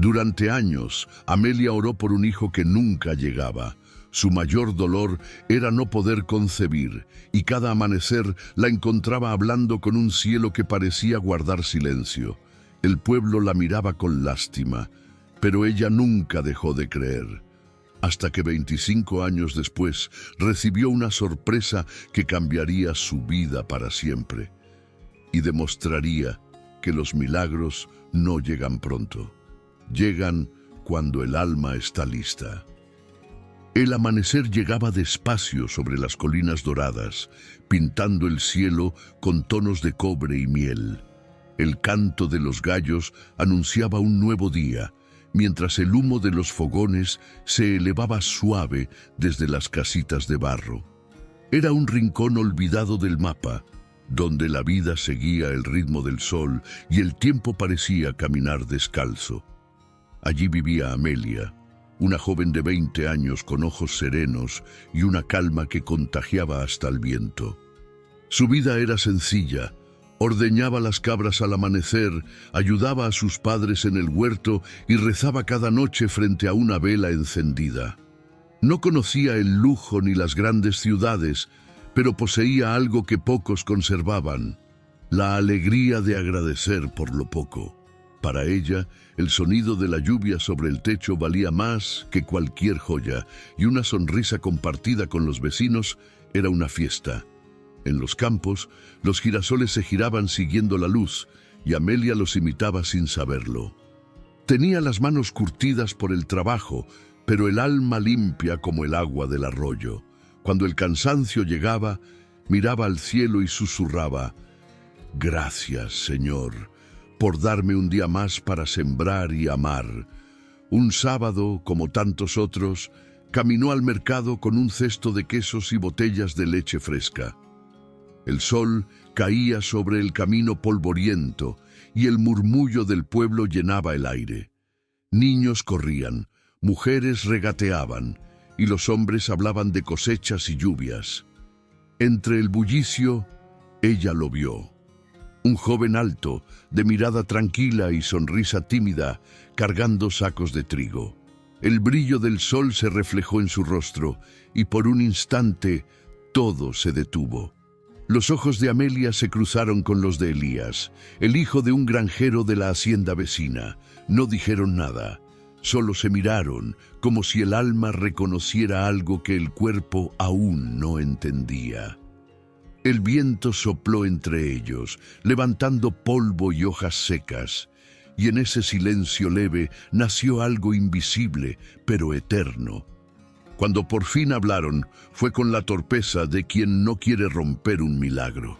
Durante años, Amelia oró por un hijo que nunca llegaba. Su mayor dolor era no poder concebir, y cada amanecer la encontraba hablando con un cielo que parecía guardar silencio. El pueblo la miraba con lástima, pero ella nunca dejó de creer. Hasta que 25 años después recibió una sorpresa que cambiaría su vida para siempre y demostraría que los milagros no llegan pronto. Llegan cuando el alma está lista. El amanecer llegaba despacio sobre las colinas doradas, pintando el cielo con tonos de cobre y miel. El canto de los gallos anunciaba un nuevo día, mientras el humo de los fogones se elevaba suave desde las casitas de barro. Era un rincón olvidado del mapa, donde la vida seguía el ritmo del sol y el tiempo parecía caminar descalzo. Allí vivía Amelia, una joven de 20 años con ojos serenos y una calma que contagiaba hasta el viento. Su vida era sencilla. Ordeñaba las cabras al amanecer, ayudaba a sus padres en el huerto y rezaba cada noche frente a una vela encendida. No conocía el lujo ni las grandes ciudades, pero poseía algo que pocos conservaban: la alegría de agradecer por lo poco. Para ella, el sonido de la lluvia sobre el techo valía más que cualquier joya, y una sonrisa compartida con los vecinos era una fiesta. En los campos, los girasoles se giraban siguiendo la luz, y Amelia los imitaba sin saberlo. Tenía las manos curtidas por el trabajo, pero el alma limpia como el agua del arroyo. Cuando el cansancio llegaba, miraba al cielo y susurraba: «Gracias, Señor, por darme un día más para sembrar y amar». Un sábado, como tantos otros, caminó al mercado con un cesto de quesos y botellas de leche fresca. El sol caía sobre el camino polvoriento y el murmullo del pueblo llenaba el aire. Niños corrían, mujeres regateaban y los hombres hablaban de cosechas y lluvias. Entre el bullicio, ella lo vio. Un joven alto, de mirada tranquila y sonrisa tímida, cargando sacos de trigo. El brillo del sol se reflejó en su rostro y por un instante todo se detuvo. Los ojos de Amelia se cruzaron con los de Elías, el hijo de un granjero de la hacienda vecina. No dijeron nada, solo se miraron, como si el alma reconociera algo que el cuerpo aún no entendía. El viento sopló entre ellos, levantando polvo y hojas secas, y en ese silencio leve nació algo invisible, pero eterno. Cuando por fin hablaron, fue con la torpeza de quien no quiere romper un milagro.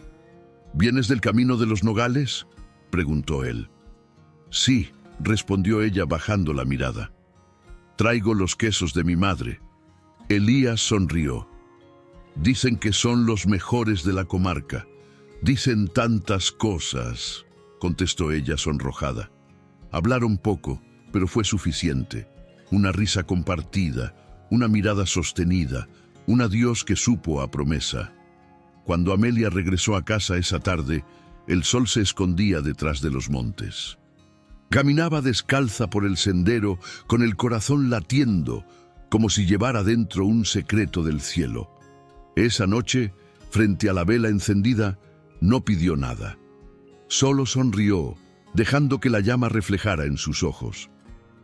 «¿Vienes del camino de los nogales?», preguntó él. «Sí», respondió ella bajando la mirada. «Traigo los quesos de mi madre». Elías sonrió. «Dicen que son los mejores de la comarca. Dicen tantas cosas», contestó ella sonrojada. Hablaron poco, pero fue suficiente. Una risa compartida, una mirada sostenida, un adiós que supo a promesa. Cuando Amelia regresó a casa esa tarde, el sol se escondía detrás de los montes. Caminaba descalza por el sendero, con el corazón latiendo, como si llevara dentro un secreto del cielo. Esa noche, frente a la vela encendida, no pidió nada. Solo sonrió, dejando que la llama reflejara en sus ojos.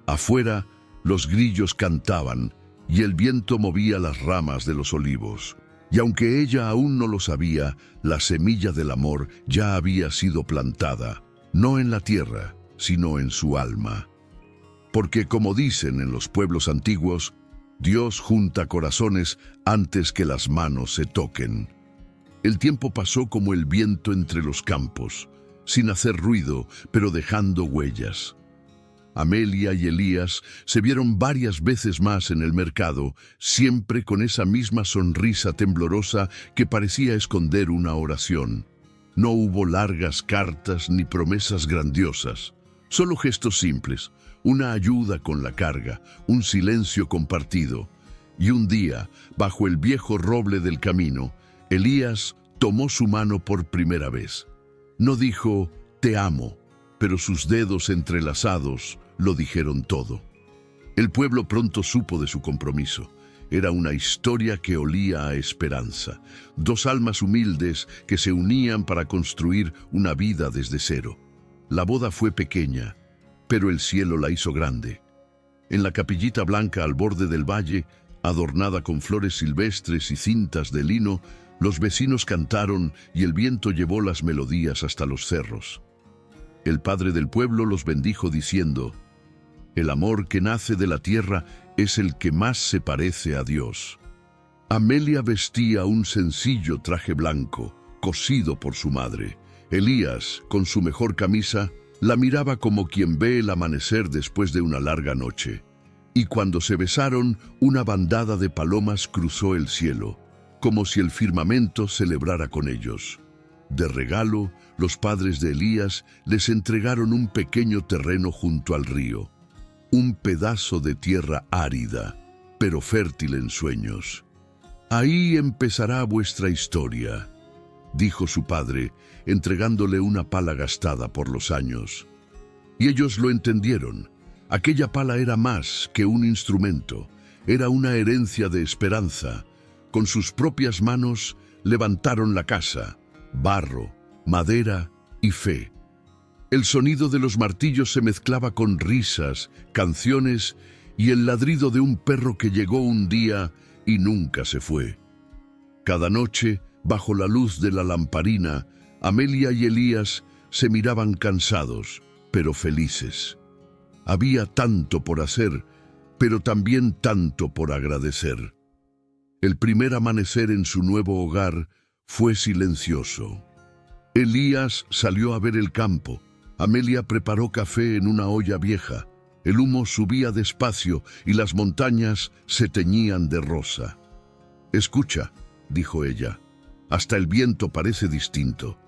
Afuera, los grillos cantaban, y el viento movía las ramas de los olivos. Y aunque ella aún no lo sabía, la semilla del amor ya había sido plantada, no en la tierra, sino en su alma. Porque, como dicen en los pueblos antiguos, Dios junta corazones antes que las manos se toquen. El tiempo pasó como el viento entre los campos, sin hacer ruido, pero dejando huellas. Amelia y Elías se vieron varias veces más en el mercado, siempre con esa misma sonrisa temblorosa que parecía esconder una oración. No hubo largas cartas ni promesas grandiosas, solo gestos simples, una ayuda con la carga, un silencio compartido. Y un día, bajo el viejo roble del camino, Elías tomó su mano por primera vez. No dijo «te amo», pero sus dedos entrelazados, lo dijeron todo. El pueblo pronto supo de su compromiso. Era una historia que olía a esperanza. Dos almas humildes que se unían para construir una vida desde cero. La boda fue pequeña, pero el cielo la hizo grande. En la capillita blanca al borde del valle, adornada con flores silvestres y cintas de lino, los vecinos cantaron y el viento llevó las melodías hasta los cerros. El padre del pueblo los bendijo diciendo: «El amor que nace de la tierra es el que más se parece a Dios». Amelia vestía un sencillo traje blanco, cosido por su madre. Elías, con su mejor camisa, la miraba como quien ve el amanecer después de una larga noche. Y cuando se besaron, una bandada de palomas cruzó el cielo, como si el firmamento celebrara con ellos. De regalo, los padres de Elías les entregaron un pequeño terreno junto al río, un pedazo de tierra árida, pero fértil en sueños. «Ahí empezará vuestra historia», dijo su padre, entregándole una pala gastada por los años. Y ellos lo entendieron. Aquella pala era más que un instrumento, era una herencia de esperanza. Con sus propias manos levantaron la casa, barro, madera y fe. El sonido de los martillos se mezclaba con risas, canciones y el ladrido de un perro que llegó un día y nunca se fue. Cada noche, bajo la luz de la lamparina, Amelia y Elías se miraban cansados, pero felices. Había tanto por hacer, pero también tanto por agradecer. El primer amanecer en su nuevo hogar fue silencioso. Elías salió a ver el campo. Amelia preparó café en una olla vieja. El humo subía despacio y las montañas se teñían de rosa. «Escucha», dijo ella, «hasta el viento parece distinto».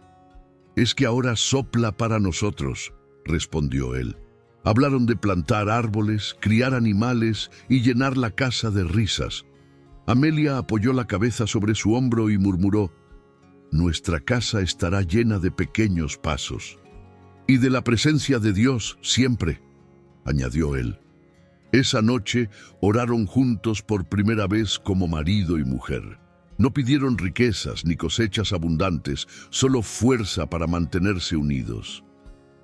«Es que ahora sopla para nosotros», respondió él. Hablaron de plantar árboles, criar animales y llenar la casa de risas. Amelia apoyó la cabeza sobre su hombro y murmuró: «Nuestra casa estará llena de pequeños pasos. Y de la presencia de Dios siempre», añadió él. Esa noche oraron juntos por primera vez como marido y mujer. No pidieron riquezas ni cosechas abundantes, solo fuerza para mantenerse unidos.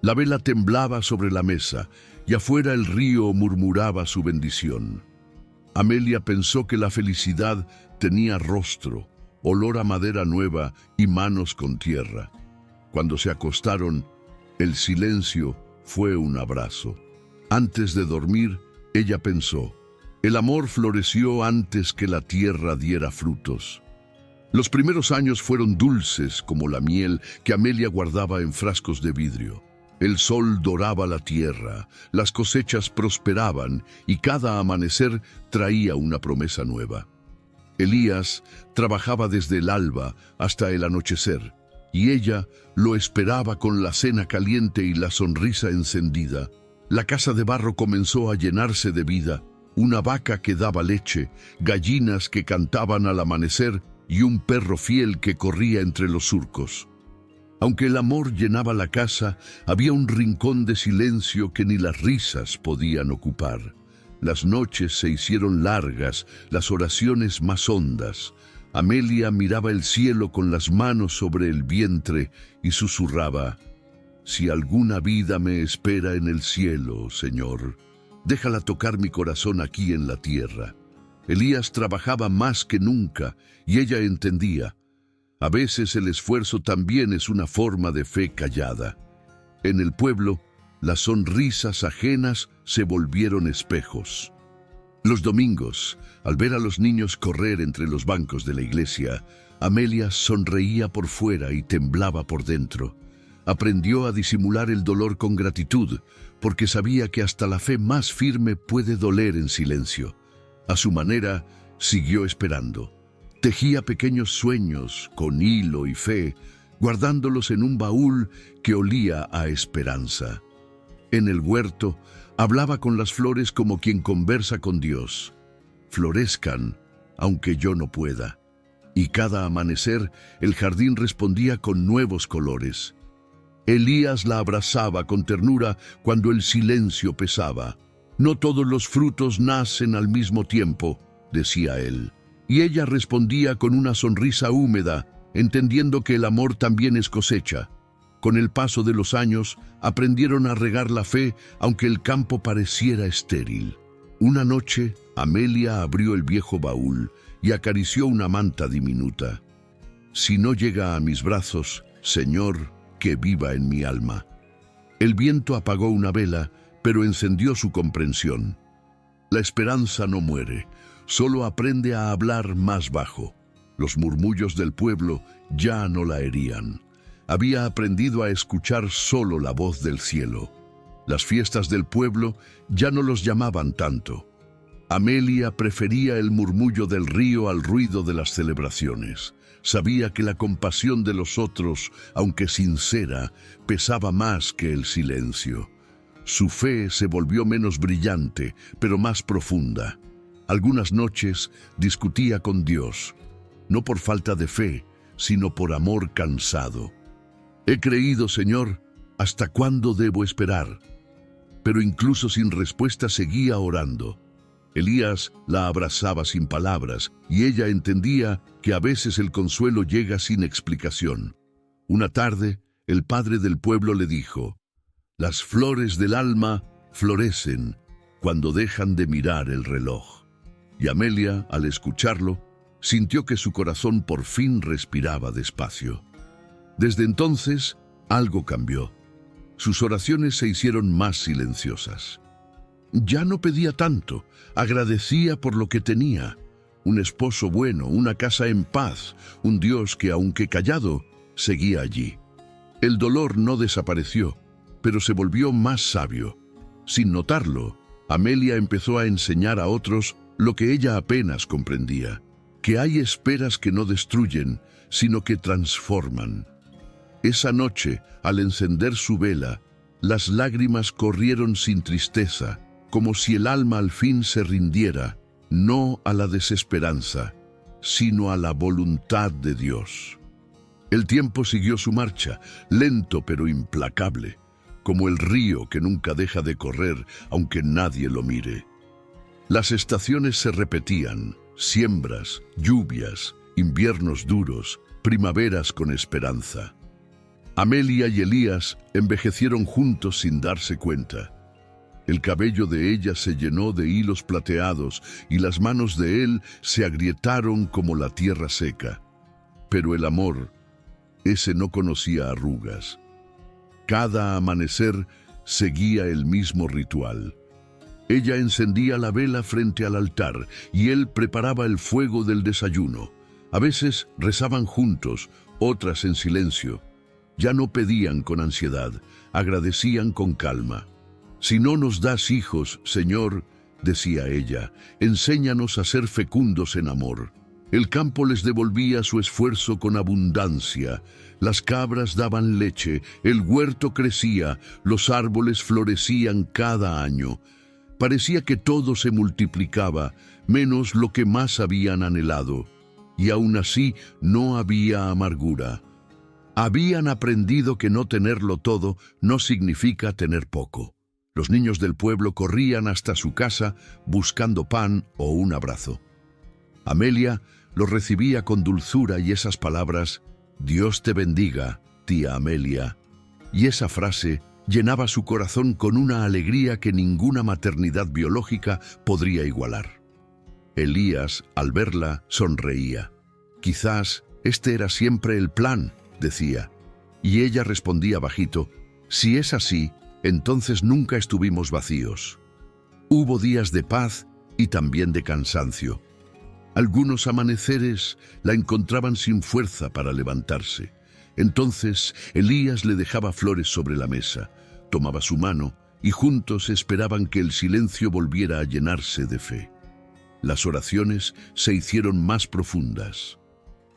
La vela temblaba sobre la mesa y afuera el río murmuraba su bendición. Amelia pensó que la felicidad tenía rostro, olor a madera nueva y manos con tierra. Cuando se acostaron, el silencio fue un abrazo. Antes de dormir, ella pensó: el amor floreció antes que la tierra diera frutos. Los primeros años fueron dulces como la miel que Amelia guardaba en frascos de vidrio. El sol doraba la tierra, las cosechas prosperaban y cada amanecer traía una promesa nueva. Elías trabajaba desde el alba hasta el anochecer, y ella lo esperaba con la cena caliente y la sonrisa encendida. La casa de barro comenzó a llenarse de vida, una vaca que daba leche, gallinas que cantaban al amanecer y un perro fiel que corría entre los surcos. Aunque el amor llenaba la casa, había un rincón de silencio que ni las risas podían ocupar. Las noches se hicieron largas, las oraciones más hondas. Amelia miraba el cielo con las manos sobre el vientre y susurraba: «Si alguna vida me espera en el cielo, Señor, déjala tocar mi corazón aquí en la tierra». Elías trabajaba más que nunca y ella entendía. A veces el esfuerzo también es una forma de fe callada. En el pueblo, las sonrisas ajenas se volvieron espejos. Los domingos, al ver a los niños correr entre los bancos de la iglesia, Amelia sonreía por fuera y temblaba por dentro. Aprendió a disimular el dolor con gratitud, porque sabía que hasta la fe más firme puede doler en silencio. A su manera, siguió esperando. Tejía pequeños sueños con hilo y fe, guardándolos en un baúl que olía a esperanza. En el huerto, hablaba con las flores como quien conversa con Dios. «Florezcan, aunque yo no pueda». Y cada amanecer, el jardín respondía con nuevos colores. Elías la abrazaba con ternura cuando el silencio pesaba. «No todos los frutos nacen al mismo tiempo», decía él. Y ella respondía con una sonrisa húmeda, entendiendo que el amor también es cosecha. Con el paso de los años, aprendieron a regar la fe, aunque el campo pareciera estéril. Una noche, Amelia abrió el viejo baúl y acarició una manta diminuta. «Si no llega a mis brazos, Señor, que viva en mi alma». El viento apagó una vela, pero encendió su comprensión. La esperanza no muere, solo aprende a hablar más bajo. Los murmullos del pueblo ya no la herían. Había aprendido a escuchar solo la voz del cielo. Las fiestas del pueblo ya no los llamaban tanto. Amelia prefería el murmullo del río al ruido de las celebraciones. Sabía que la compasión de los otros, aunque sincera, pesaba más que el silencio. Su fe se volvió menos brillante, pero más profunda. Algunas noches discutía con Dios, no por falta de fe, sino por amor cansado. «He creído, Señor, ¿hasta cuándo debo esperar?». Pero incluso sin respuesta seguía orando. Elías la abrazaba sin palabras, y ella entendía que a veces el consuelo llega sin explicación. Una tarde, el padre del pueblo le dijo: «Las flores del alma florecen cuando dejan de mirar el reloj». Y Amelia, al escucharlo, sintió que su corazón por fin respiraba despacio. Desde entonces, algo cambió. Sus oraciones se hicieron más silenciosas. Ya no pedía tanto, agradecía por lo que tenía: un esposo bueno, una casa en paz, un Dios que, aunque callado, seguía allí. El dolor no desapareció, pero se volvió más sabio. Sin notarlo, Amelia empezó a enseñar a otros lo que ella apenas comprendía: que hay esperas que no destruyen, sino que transforman. Esa noche, al encender su vela, las lágrimas corrieron sin tristeza, como si el alma al fin se rindiera, no a la desesperanza, sino a la voluntad de Dios. El tiempo siguió su marcha, lento pero implacable, como el río que nunca deja de correr, aunque nadie lo mire. Las estaciones se repetían: siembras, lluvias, inviernos duros, primaveras con esperanza. Amelia y Elías envejecieron juntos sin darse cuenta. El cabello de ella se llenó de hilos plateados y las manos de él se agrietaron como la tierra seca. Pero el amor, ese no conocía arrugas. Cada amanecer seguía el mismo ritual. Ella encendía la vela frente al altar y él preparaba el fuego del desayuno. A veces rezaban juntos, otras en silencio. Ya no pedían con ansiedad, agradecían con calma. «Si no nos das hijos, Señor», decía ella, «enséñanos a ser fecundos en amor». El campo les devolvía su esfuerzo con abundancia. Las cabras daban leche, el huerto crecía, los árboles florecían cada año. Parecía que todo se multiplicaba, menos lo que más habían anhelado. Y aún así no había amargura. Habían aprendido que no tenerlo todo no significa tener poco. Los niños del pueblo corrían hasta su casa buscando pan o un abrazo. Amelia los recibía con dulzura y esas palabras: «Dios te bendiga, tía Amelia». Y esa frase llenaba su corazón con una alegría que ninguna maternidad biológica podría igualar. Elías, al verla, sonreía. «Quizás este era siempre el plan», decía. Y ella respondía bajito: «Si es así, entonces nunca estuvimos vacíos». Hubo días de paz y también de cansancio. Algunos amaneceres la encontraban sin fuerza para levantarse. Entonces Elías le dejaba flores sobre la mesa, tomaba su mano y juntos esperaban que el silencio volviera a llenarse de fe. Las oraciones se hicieron más profundas.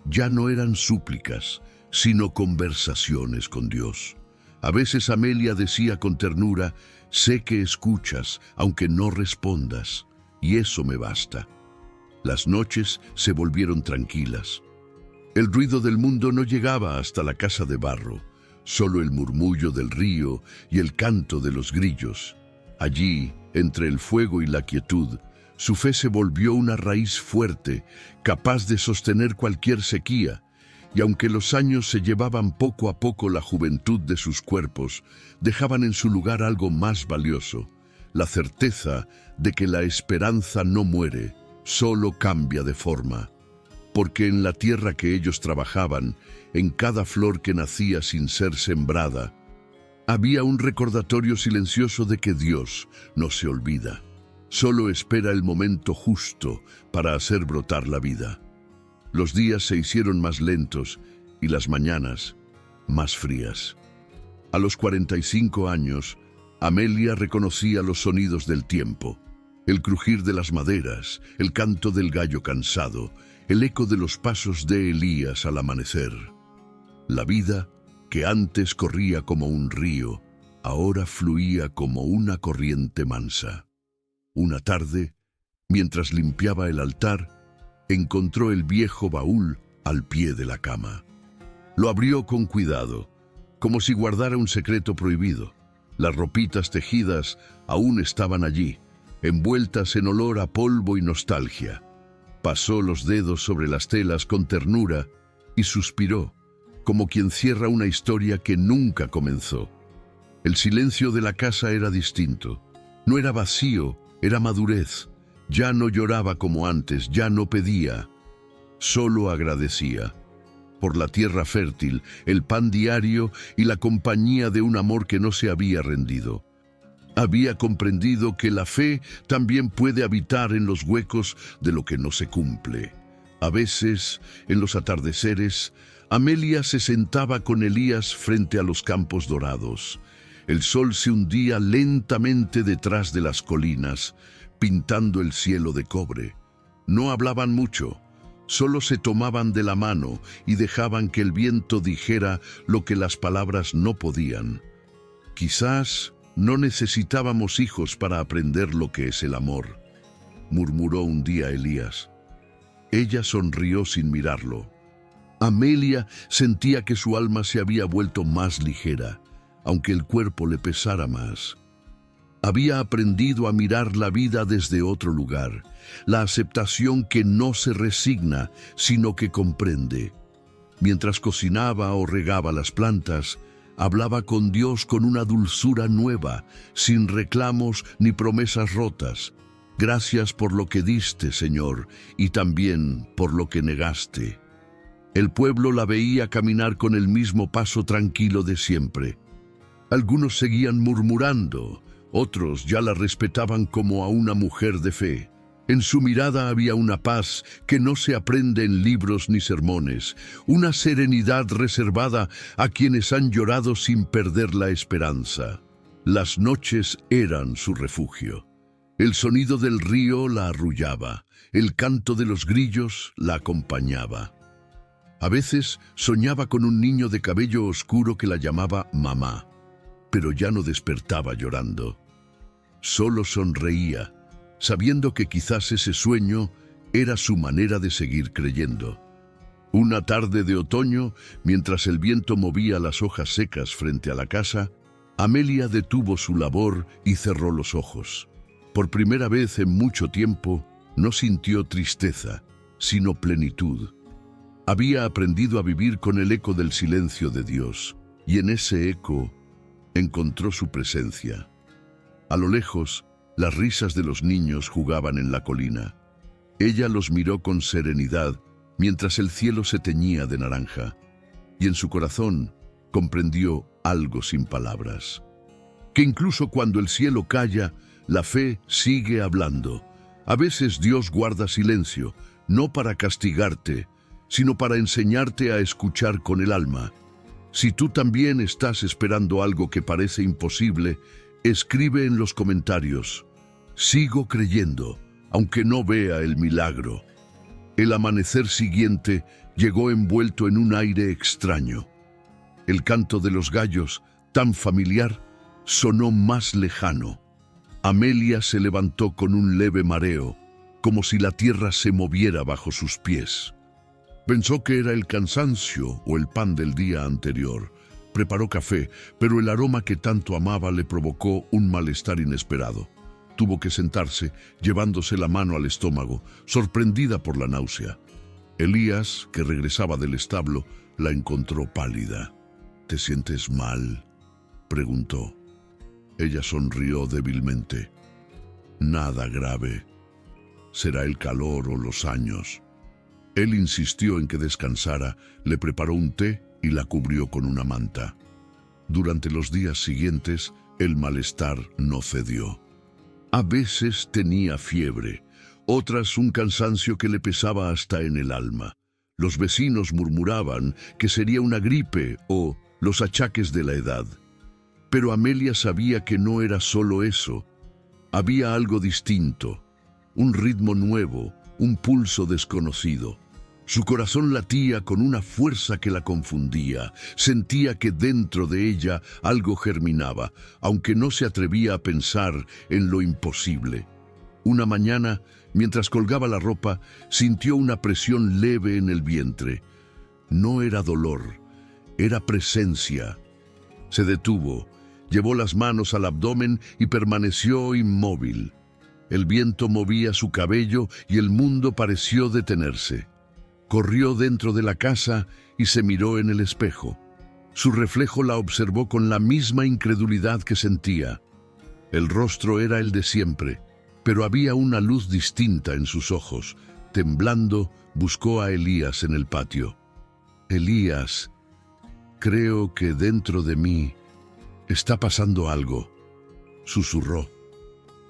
Ya no eran súplicas, sino conversaciones con Dios. A veces Amelia decía con ternura: «Sé que escuchas, aunque no respondas, y eso me basta». Las noches se volvieron tranquilas. El ruido del mundo no llegaba hasta la casa de barro. solo el murmullo del río y el canto de los grillos. Allí, entre el fuego y la quietud, su fe se volvió una raíz fuerte, capaz de sostener cualquier sequía, y aunque los años se llevaban poco a poco la juventud de sus cuerpos, dejaban en su lugar algo más valioso, la certeza de que la esperanza no muere, solo cambia de forma. Porque en la tierra que ellos trabajaban, en cada flor que nacía sin ser sembrada, había un recordatorio silencioso de que Dios no se olvida. Solo espera el momento justo para hacer brotar la vida. Los días se hicieron más lentos y las mañanas más frías. A los 45 años, Amelia reconocía los sonidos del tiempo, el crujir de las maderas, el canto del gallo cansado, el eco de los pasos de Elías al amanecer. La vida, que antes corría como un río, ahora fluía como una corriente mansa. Una tarde, mientras limpiaba el altar, encontró el viejo baúl al pie de la cama. Lo abrió con cuidado, como si guardara un secreto prohibido. Las ropitas tejidas aún estaban allí, envueltas en olor a polvo y nostalgia. Pasó los dedos sobre las telas con ternura y suspiró, como quien cierra una historia que nunca comenzó. El silencio de la casa era distinto. No era vacío, era madurez. Ya no lloraba como antes, ya no pedía, solo agradecía. Por la tierra fértil, el pan diario y la compañía de un amor que no se había rendido. Había comprendido que la fe también puede habitar en los huecos de lo que no se cumple. A veces, en los atardeceres, Amelia se sentaba con Elías frente a los campos dorados. El sol se hundía lentamente detrás de las colinas, pintando el cielo de cobre. No hablaban mucho, solo se tomaban de la mano y dejaban que el viento dijera lo que las palabras no podían. Quizás no necesitábamos hijos para aprender lo que es el amor, murmuró un día Elías. Ella sonrió sin mirarlo. Amelia sentía que su alma se había vuelto más ligera, aunque el cuerpo le pesara más. Había aprendido a mirar la vida desde otro lugar, la aceptación que no se resigna, sino que comprende. Mientras cocinaba o regaba las plantas, hablaba con Dios con una dulzura nueva, sin reclamos ni promesas rotas. Gracias por lo que diste, Señor, y también por lo que negaste. El pueblo la veía caminar con el mismo paso tranquilo de siempre. Algunos seguían murmurando, otros ya la respetaban como a una mujer de fe. En su mirada había una paz que no se aprende en libros ni sermones, una serenidad reservada a quienes han llorado sin perder la esperanza. Las noches eran su refugio. El sonido del río la arrullaba, el canto de los grillos la acompañaba. A veces soñaba con un niño de cabello oscuro que la llamaba mamá, pero ya no despertaba llorando. Solo sonreía, sabiendo que quizás ese sueño era su manera de seguir creyendo. Una tarde de otoño, mientras el viento movía las hojas secas frente a la casa, Amelia detuvo su labor y cerró los ojos. Por primera vez en mucho tiempo, no sintió tristeza, sino plenitud. Había aprendido a vivir con el eco del silencio de Dios, y en ese eco encontró su presencia. A lo lejos, las risas de los niños jugaban en la colina. Ella los miró con serenidad mientras el cielo se teñía de naranja, y en su corazón comprendió algo sin palabras. Que incluso cuando el cielo calla, la fe sigue hablando. A veces Dios guarda silencio, no para castigarte, sino para enseñarte a escuchar con el alma. Si tú también estás esperando algo que parece imposible, escribe en los comentarios: sigo creyendo, aunque no vea el milagro. El amanecer siguiente llegó envuelto en un aire extraño. El canto de los gallos, tan familiar, sonó más lejano. Amelia se levantó con un leve mareo, como si la tierra se moviera bajo sus pies. Pensó que era el cansancio o el pan del día anterior, preparó café, pero el aroma que tanto amaba le provocó un malestar inesperado. Tuvo que sentarse, llevándose la mano al estómago, sorprendida por la náusea. Elías, que regresaba del establo, la encontró pálida. ¿Te sientes mal?, preguntó. Ella sonrió débilmente. Nada grave. Será el calor o los años. Él insistió en que descansara, le preparó un té y la cubrió con una manta. Durante los días siguientes, el malestar no cedió. A veces tenía fiebre, otras un cansancio que le pesaba hasta en el alma. Los vecinos murmuraban que sería una gripe o los achaques de la edad. Pero Amelia sabía que no era solo eso. Había algo distinto, un ritmo nuevo, un pulso desconocido. Su corazón latía con una fuerza que la confundía. Sentía que dentro de ella algo germinaba, aunque no se atrevía a pensar en lo imposible. Una mañana, mientras colgaba la ropa, sintió una presión leve en el vientre. No era dolor, era presencia. Se detuvo, llevó las manos al abdomen y permaneció inmóvil. El viento movía su cabello y el mundo pareció detenerse. Corrió dentro de la casa y se miró en el espejo. Su reflejo la observó con la misma incredulidad que sentía. El rostro era el de siempre, pero había una luz distinta en sus ojos. Temblando, buscó a Elías en el patio. Elías, creo que dentro de mí está pasando algo, susurró.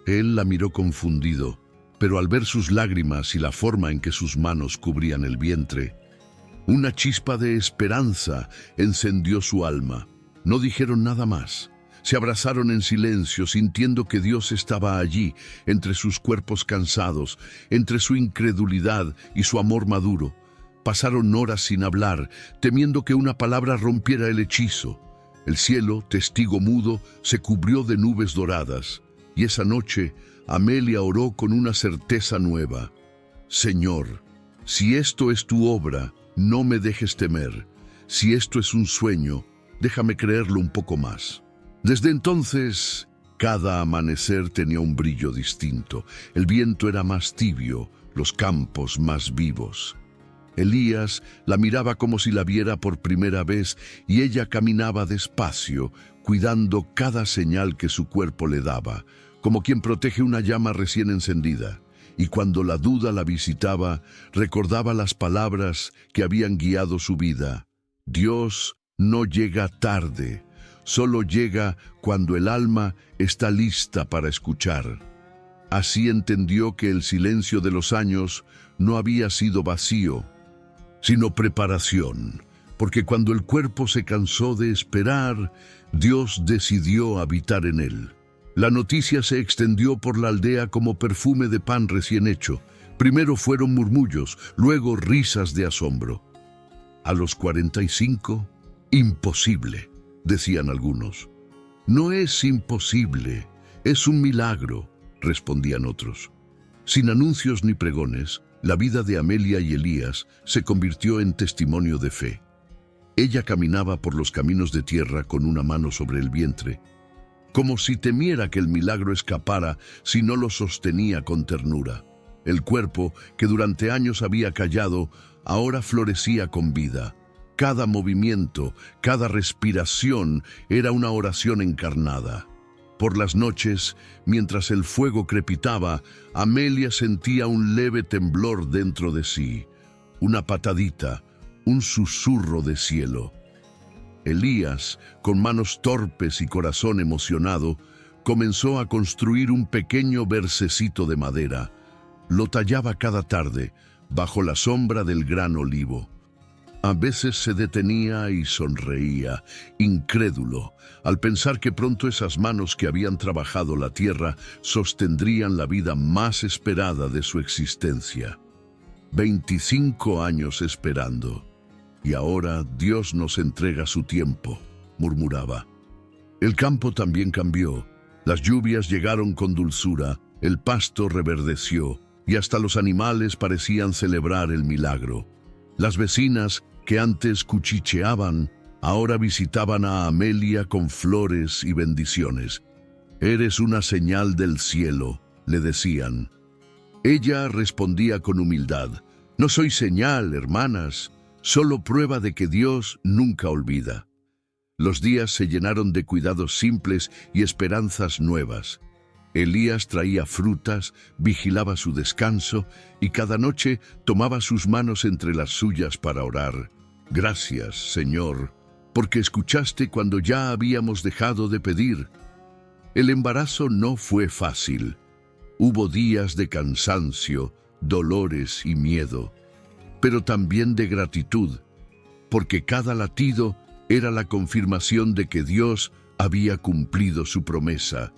Él la miró confundido, pero al ver sus lágrimas y la forma en que sus manos cubrían el vientre, una chispa de esperanza encendió su alma. No dijeron nada más. Se abrazaron en silencio, sintiendo que Dios estaba allí, entre sus cuerpos cansados, entre su incredulidad y su amor maduro. Pasaron horas sin hablar, temiendo que una palabra rompiera el hechizo. El cielo, testigo mudo, se cubrió de nubes doradas, y esa noche Amelia oró con una certeza nueva. Señor, si esto es tu obra, no me dejes temer. Si esto es un sueño, déjame creerlo un poco más. Desde entonces, cada amanecer tenía un brillo distinto. El viento era más tibio, los campos más vivos. Elías la miraba como si la viera por primera vez y ella caminaba despacio, cuidando cada señal que su cuerpo le daba, como quien protege una llama recién encendida. Y cuando la duda la visitaba, recordaba las palabras que habían guiado su vida. Dios no llega tarde, solo llega cuando el alma está lista para escuchar. Así entendió que el silencio de los años no había sido vacío, sino preparación, porque cuando el cuerpo se cansó de esperar, Dios decidió habitar en él. La noticia se extendió por la aldea como perfume de pan recién hecho. Primero fueron murmullos, luego risas de asombro. A los 45, imposible, decían algunos. No es imposible, es un milagro, respondían otros. Sin anuncios ni pregones, la vida de Amelia y Elías se convirtió en testimonio de fe. Ella caminaba por los caminos de tierra con una mano sobre el vientre, como si temiera que el milagro escapara si no lo sostenía con ternura. El cuerpo, que durante años había callado, ahora florecía con vida. Cada movimiento, cada respiración era una oración encarnada. Por las noches, mientras el fuego crepitaba, Amelia sentía un leve temblor dentro de sí, una patadita, un susurro de cielo. Elías, con manos torpes y corazón emocionado, comenzó a construir un pequeño versecito de madera. Lo tallaba cada tarde, bajo la sombra del gran olivo. A veces se detenía y sonreía, incrédulo, al pensar que pronto esas manos que habían trabajado la tierra sostendrían la vida más esperada de su existencia. 25 años esperando. Y ahora Dios nos entrega su tiempo, murmuraba. El campo también cambió. Las lluvias llegaron con dulzura, el pasto reverdeció, y hasta los animales parecían celebrar el milagro. Las vecinas, que antes cuchicheaban, Ahora visitaban a Amelia con flores y bendiciones. «Eres una señal del cielo», le decían. Ella respondía con humildad: «No soy señal, hermanas, solo prueba de que Dios nunca olvida». Los días se llenaron de cuidados simples y esperanzas nuevas. Elías traía frutas, vigilaba su descanso y cada noche tomaba sus manos entre las suyas para orar. «Gracias, Señor, porque escuchaste cuando ya habíamos dejado de pedir». El embarazo no fue fácil. Hubo días de cansancio, dolores y miedo, pero también de gratitud, porque cada latido era la confirmación de que Dios había cumplido su promesa.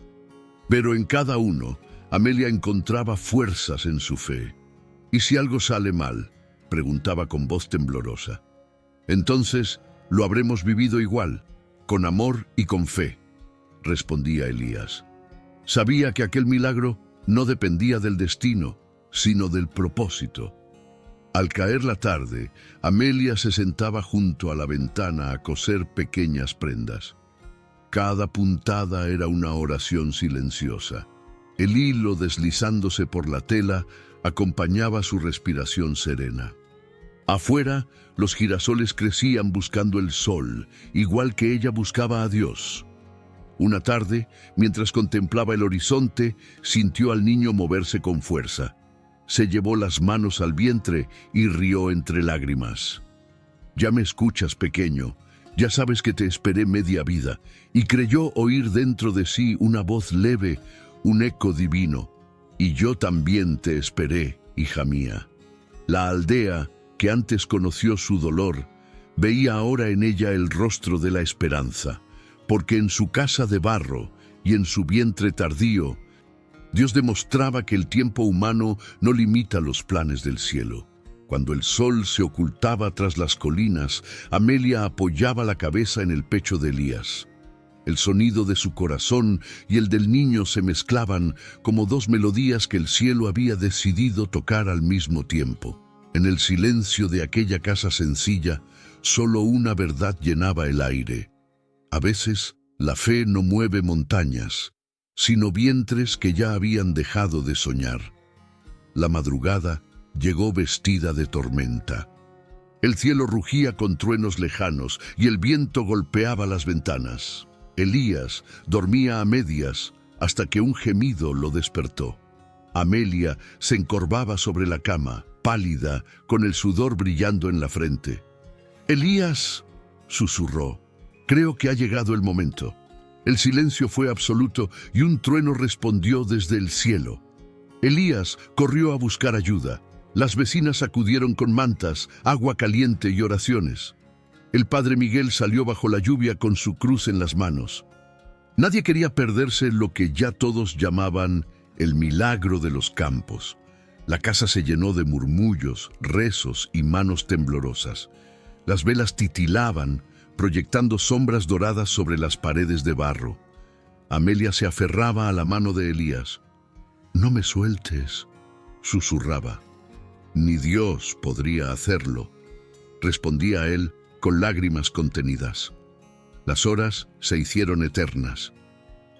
Pero en cada uno, Amelia encontraba fuerzas en su fe. «¿Y si algo sale mal?», preguntaba con voz temblorosa. «Entonces lo habremos vivido igual, con amor y con fe», respondía Elías. Sabía que aquel milagro no dependía del destino, sino del propósito. Al caer la tarde, Amelia se sentaba junto a la ventana a coser pequeñas prendas. Cada puntada era una oración silenciosa. El hilo deslizándose por la tela acompañaba su respiración serena. Afuera, los girasoles crecían buscando el sol, igual que ella buscaba a Dios. Una tarde, mientras contemplaba el horizonte, sintió al niño moverse con fuerza. Se llevó las manos al vientre y rió entre lágrimas. «Ya me escuchas, pequeño, ya sabes que te esperé media vida», y creyó oír dentro de sí una voz leve, un eco divino. «Y yo también te esperé, hija mía». La aldea, que antes conoció su dolor, veía ahora en ella el rostro de la esperanza, porque en su casa de barro y en su vientre tardío, Dios demostraba que el tiempo humano no limita los planes del cielo. Cuando el sol se ocultaba tras las colinas, Amelia apoyaba la cabeza en el pecho de Elías. El sonido de su corazón y el del niño se mezclaban como dos melodías que el cielo había decidido tocar al mismo tiempo. En el silencio de aquella casa sencilla, solo una verdad llenaba el aire. A veces, la fe no mueve montañas, sino vientres que ya habían dejado de soñar. La madrugada llegó vestida de tormenta. El cielo rugía con truenos lejanos y el viento golpeaba las ventanas. Elías dormía a medias hasta que un gemido lo despertó. Amelia se encorvaba sobre la cama, pálida, con el sudor brillando en la frente. «Elías», susurró, «creo que ha llegado el momento». El silencio fue absoluto y un trueno respondió desde el cielo. Elías corrió a buscar ayuda. Las vecinas acudieron con mantas, agua caliente y oraciones. El padre Miguel salió bajo la lluvia con su cruz en las manos. Nadie quería perderse lo que ya todos llamaban el milagro de los campos. La casa se llenó de murmullos, rezos y manos temblorosas. Las velas titilaban, proyectando sombras doradas sobre las paredes de barro. Amelia se aferraba a la mano de Elías. «No me sueltes», susurraba. «Ni Dios podría hacerlo», respondía él con lágrimas contenidas. Las horas se hicieron eternas.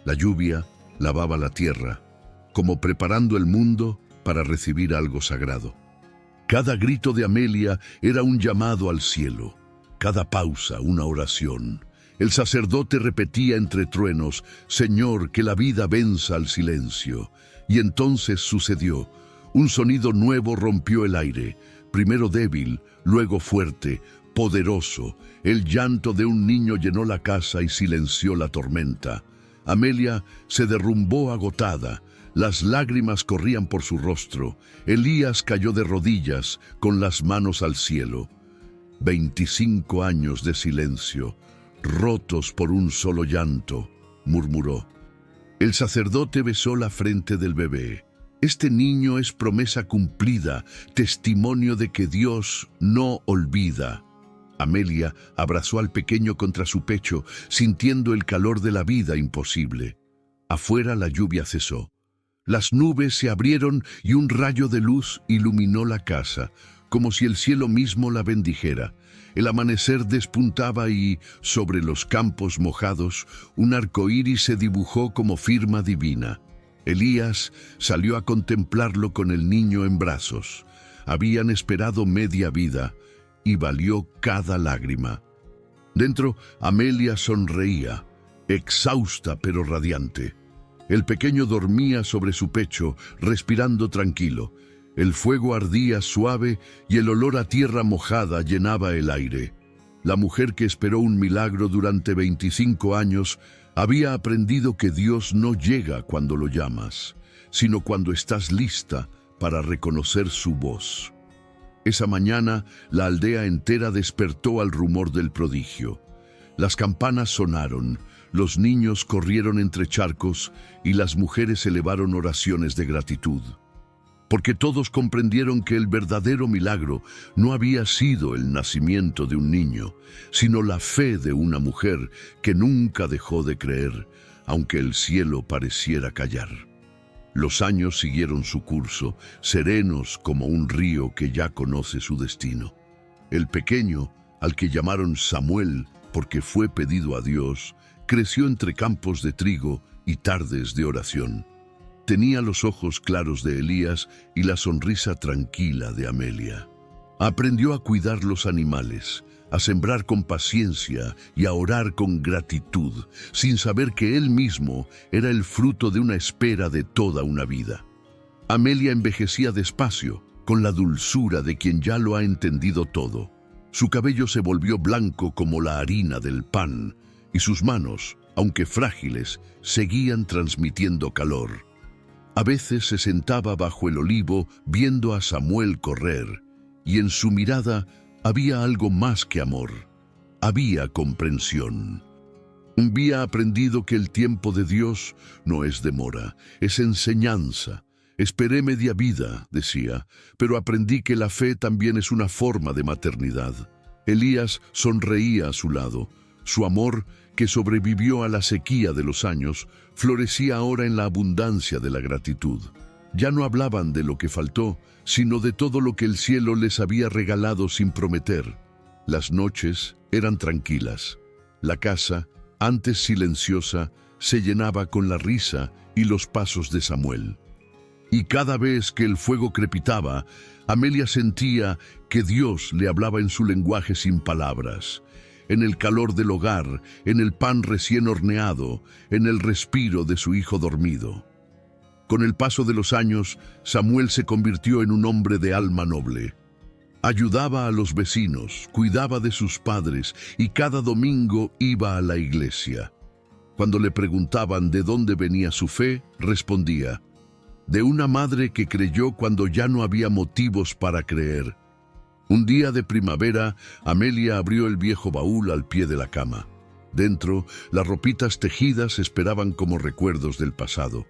La lluvia lavaba la tierra, como preparando el mundo para recibir algo sagrado. Cada grito de Amelia era un llamado al cielo. Cada pausa, una oración. El sacerdote repetía entre truenos: «Señor, que la vida venza al silencio». Y entonces sucedió. Un sonido nuevo rompió el aire, primero débil, luego fuerte, poderoso. El llanto de un niño llenó la casa y silenció la tormenta. Amelia se derrumbó agotada. Las lágrimas corrían por su rostro. Elías cayó de rodillas, con las manos al cielo. 25 años de silencio, rotos por un solo llanto, murmuró. El sacerdote besó la frente del bebé. Este niño es promesa cumplida, testimonio de que Dios no olvida. Amelia abrazó al pequeño contra su pecho, sintiendo el calor de la vida imposible. Afuera la lluvia cesó. Las nubes se abrieron y un rayo de luz iluminó la casa. como si el cielo mismo la bendijera. El amanecer despuntaba y, sobre los campos mojados, un arco iris se dibujó como firma divina. Elías salió a contemplarlo con el niño en brazos. Habían esperado media vida y valió cada lágrima. Dentro, Amelia sonreía, exhausta pero radiante. El pequeño dormía sobre su pecho, respirando tranquilo. El fuego ardía suave y el olor a tierra mojada llenaba el aire. La mujer que esperó un milagro durante 25 años había aprendido que Dios no llega cuando lo llamas, sino cuando estás lista para reconocer su voz. Esa mañana, la aldea entera despertó al rumor del prodigio. Las campanas sonaron, los niños corrieron entre charcos y las mujeres elevaron oraciones de gratitud. Porque todos comprendieron que el verdadero milagro no había sido el nacimiento de un niño, sino la fe de una mujer que nunca dejó de creer, aunque el cielo pareciera callar. Los años siguieron su curso, serenos como un río que ya conoce su destino. El pequeño, al que llamaron Samuel porque fue pedido a Dios, creció entre campos de trigo y tardes de oración. Tenía los ojos claros de Elías y la sonrisa tranquila de Amelia. Aprendió a cuidar los animales, a sembrar con paciencia y a orar con gratitud, sin saber que él mismo era el fruto de una espera de toda una vida. Amelia envejecía despacio, con la dulzura de quien ya lo ha entendido todo. Su cabello se volvió blanco como la harina del pan, y sus manos, aunque frágiles, seguían transmitiendo calor. A veces se sentaba bajo el olivo viendo a Samuel correr, y en su mirada había algo más que amor. Había comprensión. Había aprendido que el tiempo de Dios no es demora, es enseñanza. Esperé media vida, decía, pero aprendí que la fe también es una forma de maternidad. Elías sonreía a su lado. Su amor, que sobrevivió a la sequía de los años, florecía ahora en la abundancia de la gratitud. Ya no hablaban de lo que faltó, sino de todo lo que el cielo les había regalado sin prometer. Las noches eran tranquilas. La casa, antes silenciosa, se llenaba con la risa y los pasos de Samuel. Y cada vez que el fuego crepitaba, Amelia sentía que Dios le hablaba en su lenguaje sin palabras. En el calor del hogar, en el pan recién horneado, en el respiro de su hijo dormido. Con el paso de los años, Samuel se convirtió en un hombre de alma noble. Ayudaba a los vecinos, cuidaba de sus padres y cada domingo iba a la iglesia. Cuando le preguntaban de dónde venía su fe, respondía: de una madre que creyó cuando ya no había motivos para creer. Un día de primavera, Amelia abrió el viejo baúl al pie de la cama. Dentro, las ropitas tejidas esperaban como recuerdos del pasado.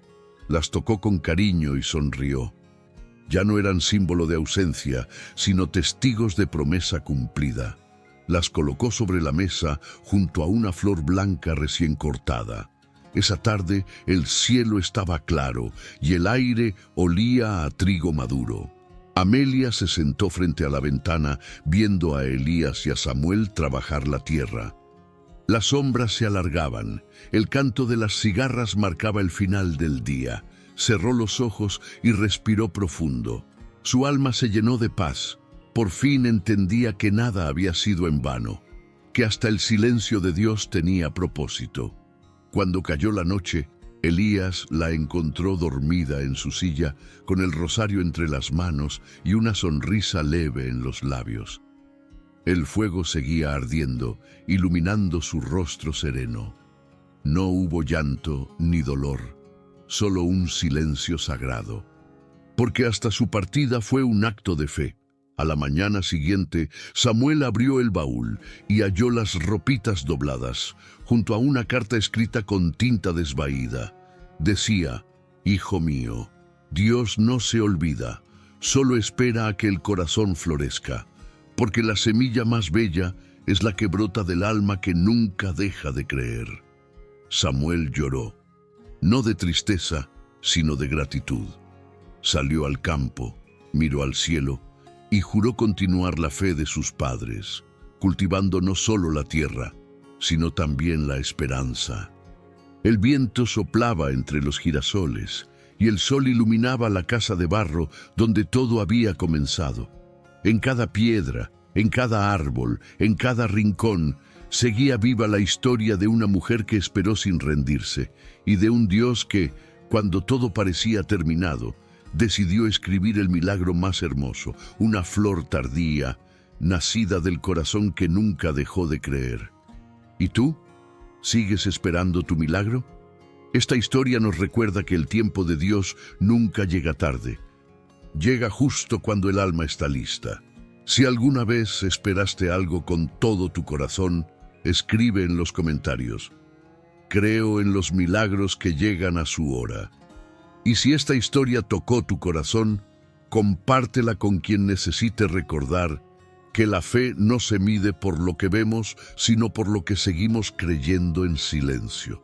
Las tocó con cariño y sonrió. Ya no eran símbolo de ausencia, sino testigos de promesa cumplida. Las colocó sobre la mesa junto a una flor blanca recién cortada. Esa tarde el cielo estaba claro y el aire olía a trigo maduro. Amelia se sentó frente a la ventana viendo a Elías y a Samuel trabajar la tierra. Las sombras se alargaban, el canto de las cigarras marcaba el final del día. Cerró los ojos y respiró profundo. Su alma se llenó de paz. Por fin entendía que nada había sido en vano, que hasta el silencio de Dios tenía propósito. Cuando cayó la noche, Elías la encontró dormida en su silla, con el rosario entre las manos y una sonrisa leve en los labios. El fuego seguía ardiendo, iluminando su rostro sereno. No hubo llanto ni dolor, solo un silencio sagrado. Porque hasta su partida fue un acto de fe. A la mañana siguiente, Samuel abrió el baúl y halló las ropitas dobladas, junto a una carta escrita con tinta desvaída. Decía: hijo mío, Dios no se olvida, solo espera a que el corazón florezca, porque la semilla más bella es la que brota del alma que nunca deja de creer. Samuel lloró, no de tristeza, sino de gratitud. Salió al campo, miró al cielo y juró continuar la fe de sus padres, cultivando no solo la tierra, sino también la esperanza. El viento soplaba entre los girasoles y el sol iluminaba la casa de barro donde todo había comenzado. En cada piedra, en cada árbol, en cada rincón, seguía viva la historia de una mujer que esperó sin rendirse y de un Dios que, cuando todo parecía terminado, decidió escribir el milagro más hermoso, una flor tardía, nacida del corazón que nunca dejó de creer. ¿Y tú? ¿Sigues esperando tu milagro? Esta historia nos recuerda que el tiempo de Dios nunca llega tarde. Llega justo cuando el alma está lista. Si alguna vez esperaste algo con todo tu corazón, escribe en los comentarios: creo en los milagros que llegan a su hora. Y si esta historia tocó tu corazón, compártela con quien necesite recordar que la fe no se mide por lo que vemos, sino por lo que seguimos creyendo en silencio.